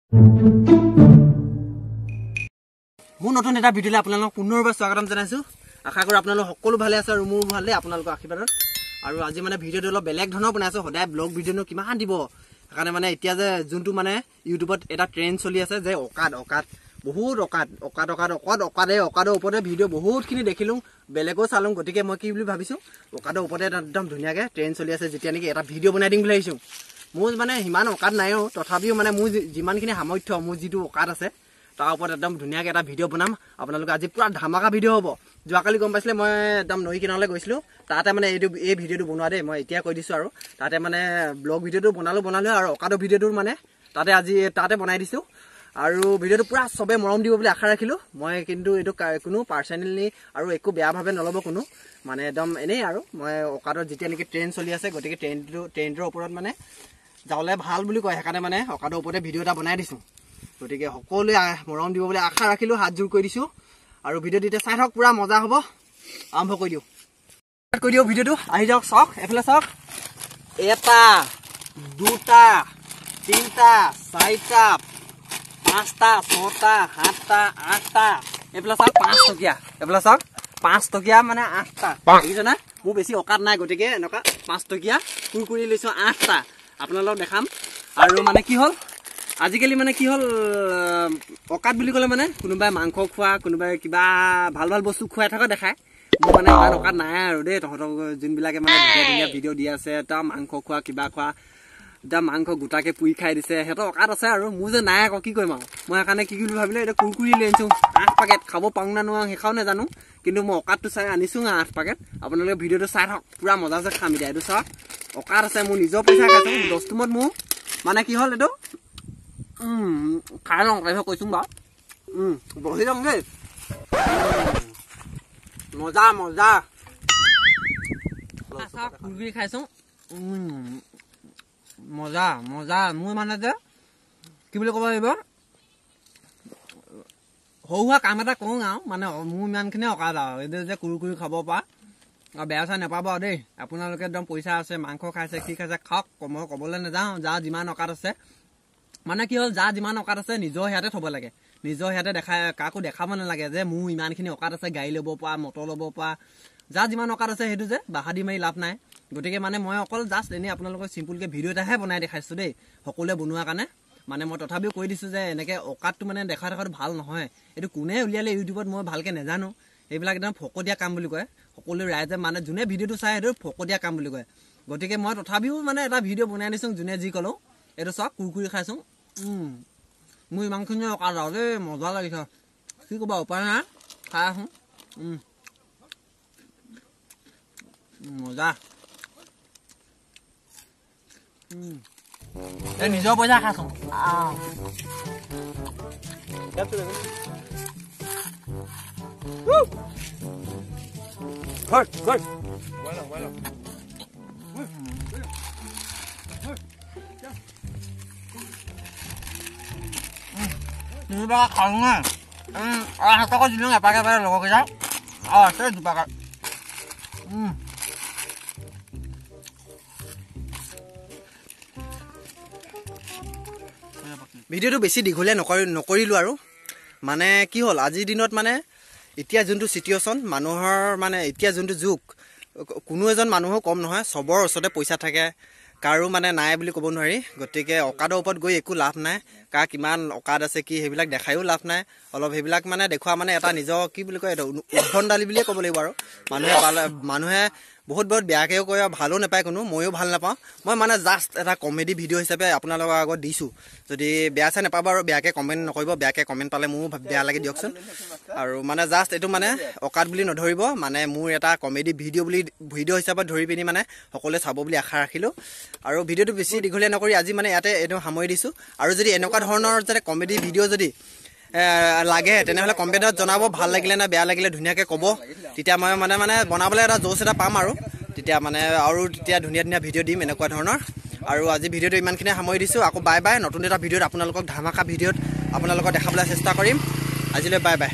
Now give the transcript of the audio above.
মোৰ নতুন এটা ভিডিঅ'লৈ আপোনালোকক পুনৰবাৰ স্বাগতম জনাইছোঁ। আশা কৰোঁ আপোনালোক সকলো ভালে আছে আৰু মোৰ ভালে আপোনালোকৰ আশীৰ্বাদত। আৰু আজি মানে ভিডিঅ'টো অলপ বেলেগ ধৰণৰ বনাইছোঁ। সদায় ব্লগ ভিডিঅ'নো কিমান দিব, সেইকাৰণে মানে এতিয়া যে যোনটো মানে ইউটিউবত এটা ট্ৰেণ্ড চলি আছে যে বহুত অকাদৰ ওপৰতে ভিডিঅ' বহুতখিনি দেখিলোঁ, বেলেগো চালোঁ। গতিকে মই কি বুলি ভাবিছোঁ, অকাদৰ ওপৰতে একদম ধুনীয়াকৈ ট্ৰেণ্ড চলি আছে, যেতিয়া নেকি এটা ভিডিঅ' বনাই দিম বুলি ভাবিছোঁ। মোৰ মানে সিমান অকাদ নাইও, তথাপিও মানে মোৰ যিমানখিনি সামৰ্থ্য, মোৰ যিটো অকাদ আছে তাৰ ওপৰত একদম ধুনীয়াকৈ এটা ভিডিঅ' বনাম। আপোনালোকে আজি পুৰা ধামাকা ভিডিঅ' হ'ব। যোৱাকালি গম পাইছিলে মই একদম নৈ কিনাৰলৈ গৈছিলোঁ, তাতে মানে এই ভিডিঅ'টো বনোৱা দেই, মই এতিয়া কৈ দিছোঁ। আৰু তাতে মানে ব্লগ ভিডিঅ'টো বনালোঁ আৰু অকাদৰ ভিডিঅ'টো মানে তাতে বনাই দিছোঁ। আৰু ভিডিঅ'টো পুৰা চবে মৰম দিব বুলি আশা ৰাখিলোঁ মই। কিন্তু এইটো কোনো পাৰ্চনেলি আৰু একো বেয়াভাৱে নল'ব কোনো, মানে একদম এনেই আৰু মই অকাদৰ যেতিয়া নেকি ট্ৰেণ্ড চলি আছে, গতিকে ট্ৰেণ্ডৰ ওপৰত মানে যাবলৈ ভাল বুলি কয়, সেইকাৰণে মানে অকাদৰ ওপৰতে ভিডিঅ' এটা বনাই দিছোঁ। গতিকে সকলোৱে মৰম দিব বুলি আশা ৰাখিলোঁ, হাত জোৰ কৰি দিছোঁ। আৰু ভিডিঅ'টো এতিয়া চাই থাকক, পুৰা মজা হ'ব। আৰম্ভ কৰি দিওঁ ভিডিঅ'টো। আহি যাওক, চাওক এইফালে চাওক। 1 2 3 4 5 6 7 8 এইফালে চাওক 5 টকীয়া, এইফালে চাওক 5 টকীয়া মানে 8টা, দেখিছে না? মোৰ বেছি অকাদ নাই, গতিকে এনেকুৱা 5 টকীয়া কুৰকুৰি লৈছোঁ 8টা আপোনালোকক দেখাম। আৰু মানে কি হ'ল, আজিকালি মানে কি হ'ল, অকাদ বুলি ক'লে মানে কোনোবাই মাংস খোৱা, কোনোবাই কিবা ভাল বস্তু খুৱাই থকা দেখায়। মোৰ মানে ইমান অকাদ নাই আৰু দেই। তহঁতক যোনবিলাকে মানে ধুনীয়া ভিডিঅ' দি আছে, এটা মাংস খোৱা, কিবা খোৱা, এতিয়া মাংস গোটাকে পুৰি খাই দিছে, সিহঁতৰ অকাদ আছে। আৰু মোৰ যে নাই আকৌ, কি কৰিম আৰু। মই সেইকাৰণে কি বুলি ভাবিলোঁ, এতিয়া কুৰকুৰি লৈ আনিছোঁ 8 পেকেট। খাব পাৰোঁ না নোৱাৰোঁ সেইখাও নাজানো, কিন্তু মই অকাদটো চাই আনিছোঁ 8 পেকেট। আপোনালোকে ভিডিঅ'টো চাই থাকক, পুৰা মজাছে খাম এতিয়া। এইটো চাওক, অকাদ আছে, মোৰ নিজৰ পইচা খাইছোঁ। 10 টুমত মোৰ মানে কি হ'ল, এইটো খাই লওঁ তাৰপিছত কৈছোঁ বাৰু। বহি লওঁ দেই, মজা কুৰকুৰি খাইছোঁ, মজা। মোৰ মানে যে কি বুলি ক'ব লাগিব, সৰু সুৰা কাম এটা কৰোঁ আৰু মানে মোৰ ইমানখিনি অকাদ আৰু। এইটো যে কুৰকুৰি খাব পৰা, বেয়া চাই নাপাব আৰু দেই। আপোনালোকে একদম পইচা আছে, মাংস খাইছে, কি খাইছে খাওক, মই ক'বলৈ নাযাওঁ। যাৰ যিমান অকাদ আছে, মানে কি হ'ল, যাৰ যিমান অকাদ আছে নিজৰ সেয়াতে থ'ব লাগে, নিজৰ সেয়াতে কাকো দেখাব নালাগে যে মোৰ ইমানখিনি অকাদ আছে, গাড়ী ল'ব পৰা, মটৰ ল'ব পৰা। যাৰ যিমান অকাদ আছে সেইটো যে বাহাদি মাৰি লাভ নাই। গতিকে মানে মই অকল জাষ্ট এনেই আপোনালোকক চিম্পুলকৈ ভিডিঅ' এটাহে বনাই দেখাইছোঁ দেই, সকলোৱে বনোৱাৰ কাৰণে। মানে মই তথাপিও কৈ দিছোঁ যে এনেকৈ অকাদটো মানে দেখাটো ভাল নহয়। এইটো কোনে উলিয়ালে ইউটিউবত মই ভালকৈ নাজানো। এইবিলাক একদম ফকতীয়া কাম বুলি কয়। সকলো ৰাইজে মানে যোনে ভিডিঅ'টো চাই সেইটো ফকতীয়া কাম বুলি কয়। গতিকে মই তথাপিও মানে এটা ভিডিঅ' বনাই দিছোঁ, যোনে যি ক'লেও। এইটো চাওক, কুৰকুৰি খাইছোঁ, মোৰ ইমানখিনি অকাদ আৰু দেই, মজা লাগিছে। কি ক'বা, উপায় নাই, খাই আছোঁ, মজা। এই নিজৰ পইচা খাইছোঁ। দুটাকা খাওঁ নাই, 7 টকা দিলোঁ এপাকে লগৰকেইটা, আছে 2 পেকেট। ভিডিঅ'টো বেছি দীঘলীয়া নকৰিলোঁ আৰু। মানে কি হ'ল, আজিৰ দিনত মানে এতিয়া যোনটো চিটুৱেশ্যন মানুহৰ, মানে এতিয়া যোনটো যুগ, কোনো এজন মানুহো কম নহয়, চবৰ ওচৰতে পইচা থাকে, কাৰো মানে নাই বুলি ক'ব নোৱাৰি। গতিকে অকাদৰ ওপৰত গৈ একো লাভ নাই। কাৰ কিমান অকাদ আছে কি সেইবিলাক দেখায়ো লাভ নাই। অলপ সেইবিলাক মানে দেখুওৱা মানে এটা নিজৰ কি বুলি কয়, এইটো উদ্ভণ্ডালি বুলিয়ে ক'ব লাগিব আৰু। মানুহে বহুত বেয়াকৈও কয়, ভালো নাপায় কোনো, ময়ো ভাল নাপাওঁ। মই মানে জাষ্ট এটা কমেডি ভিডিঅ' হিচাপে আপোনালোকৰ আগত দিছোঁ। যদি বেয়া চাই নাপাব আৰু বেয়াকৈ কমেণ্ট নকৰিব, বেয়াকৈ কমেণ্ট পালে মোৰো বেয়া লাগে দিয়কচোন। আৰু মানে জাষ্ট এইটো মানে অকাদ বুলি নধৰিব, মানে মোৰ এটা কমেডি ভিডিঅ' হিচাপত ধৰি পিনি মানে সকলোৱে চাব বুলি আশা ৰাখিলোঁ। আৰু ভিডিঅ'টো বেছি দীঘলীয়া নকৰি আজি মানে ইয়াতে এইটো সামৰি দিছোঁ। আৰু যদি এনেকুৱা ধৰণৰ যাতে কমেডি ভিডিঅ' যদি লাগে, তেনেহ'লে কমেণ্টত জনাব, ভাল লাগিলে নে বেয়া লাগিলে ধুনীয়াকৈ ক'ব। তেতিয়া মই মানে বনাবলৈ এটা জোচ এটা পাম আৰু তেতিয়া মানে আৰু তেতিয়া ধুনীয়া ভিডিঅ' দিম এনেকুৱা ধৰণৰ। আৰু আজি ভিডিঅ'টো ইমানখিনি সামৰি দিছোঁ। আকৌ বাই। নতুন এটা ভিডিঅ'ত আপোনালোকক ধামাকা ভিডিঅ'ত আপোনালোকক দেখাবলৈ চেষ্টা কৰিম। আজিলৈ বাই।